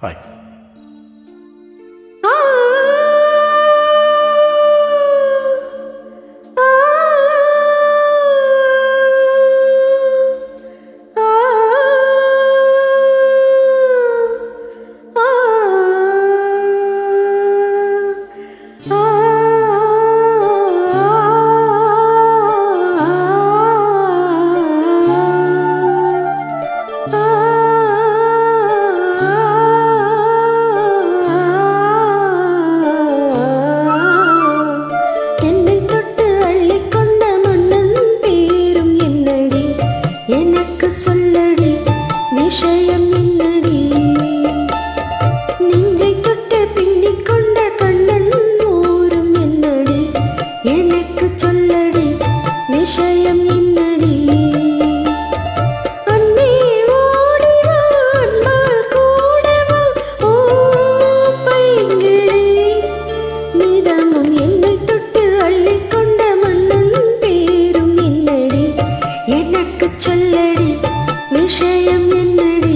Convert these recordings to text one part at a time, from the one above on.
Hi. எனக்கு சொல்லடி விஷயம் என்னடி நெஞ்சை தொட்டு பின்னிக் கொண்ட கண்ணன் ஊரும் என்னடி எனக்கு சொல்லடி விஷயம் என்னடி அன்பே ஓடி வா அன்பால் கூடவா ஓ பைங்கிளி நிதமும் என்னை தொட்டு அள்ளிக் கொண்ட மன்னன் பேரும் என்னடி எனக்கு சொல்லடி விஷயம் என்னடி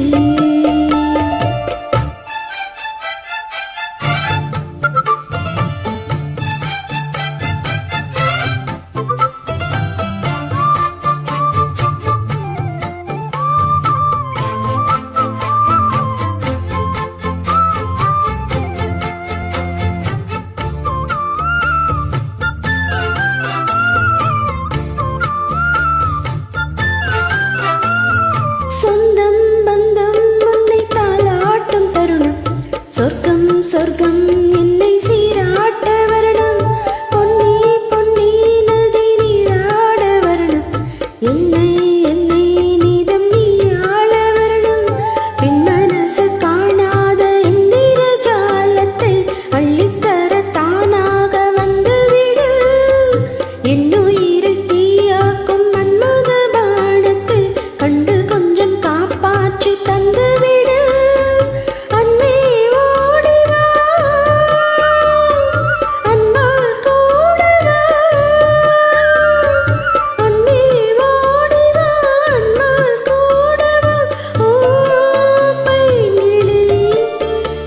சொந்தம் பந்தம் உன்னை தாளாட்டும் தருணம் சொர்க்கம் சொர்க்கம் என்னை சீராட்ட வரணும் பொன்னி பொன்னி நதி நீராட வரணும் என்னை என்னை நீதம் நீ ஆள வரணும் பின் மனசு காணாத இந்திர ஜாலத்தை அள்ளித்தர தானாக வந்துவிடு என்னுயிரை தீயாக்கும் மன்மத பாடத்தை கண்டு கொஞ்சம் காப்பாற்றி தந்துவிடு அன்பே ஓடி வா அன்பால் கூடவா அன்பே ஓடி வா அன்பால் கூடவா ஓ பைங்கிளி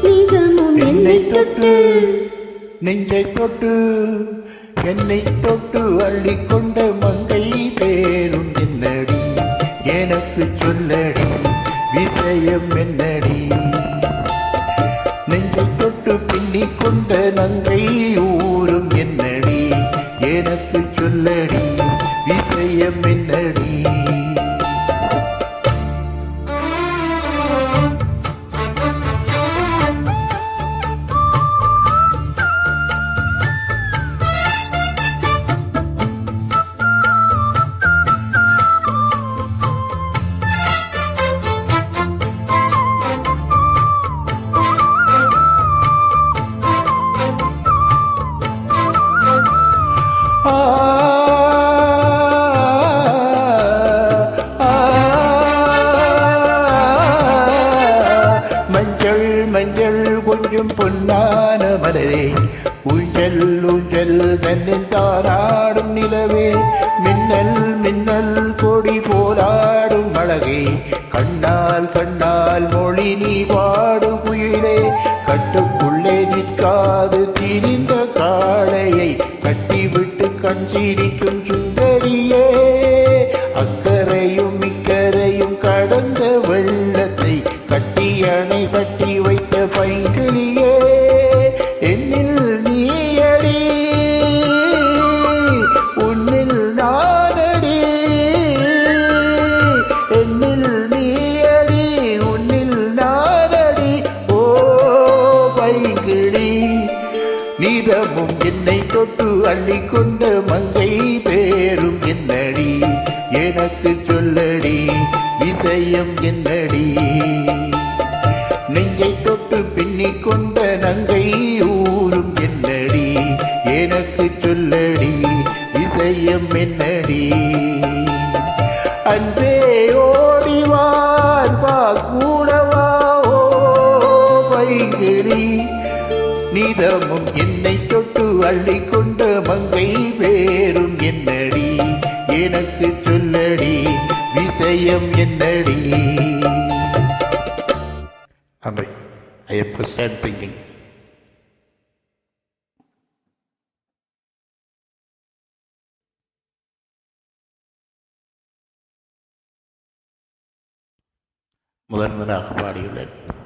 நிதமும் என்னை தொட்டு நெஞ்சை தொட்டு என்னை தொட்டு அள்ளிக்கொண்ட மங்கை பேரும் என்னடி எனக்கு சொல்லடி விஷயம் என்னடி நெஞ்சை தொட்டு பின்னிக் கொண்ட நங்கை ஊரும் என்னடி எனக்கு சொல்லடி விஷயம் என்னடி மஞ்சள் மஞ்சள் கொஞ்சம் பொன்னான மலரே ஊஞ்சல் ஊஞ்சல் தன்னில் தாராடும் நிலவே மின்னல் மின்னல் கொடி போராடும் அழகே கண்ணால் கண்ணால் மொழி நீ பாடு குயிலே கட்டுக்குள்ளே நிற்காது திரிந்த காளையை கட்டிவிட்டு கண் சிரிக்கும் சுந்தரியே அக்கரையும் இக்கரையும் கடந்த வெள்ளத்தை கட்டி அணை கட்டி வைத்த பைங்கிளியே என்னில் நீயடி உன்னில் நானடி என்னில் நீயடி உன்னில் நானடி ஓ பைங்கிளி நீதமும் என்னை தொட்டு அள்ளிக்கொண்ட மங்கை பேரும் என்னடி எனக்கு சொல்லடி விஷயம் என்னடி நெஞ்சை தொட்டு பின்னிக் கொண்ட நங்கை ஊரும் என்னடி எனக்கு சொல்லடி விஷயம் என்னடி அன்பே ஓடிவான் பா கூடவா ஓ பைங்கிளி நீதமும் என்னை தொட்டு அள்ளிக்கொண்ட மங்கை பேரும் என்னடி எனக்கு சொல்லடி விஷயம் என்னடி. அம்பை. I am first time singing. முதன் முதலாக பாடியுள்ளேன்.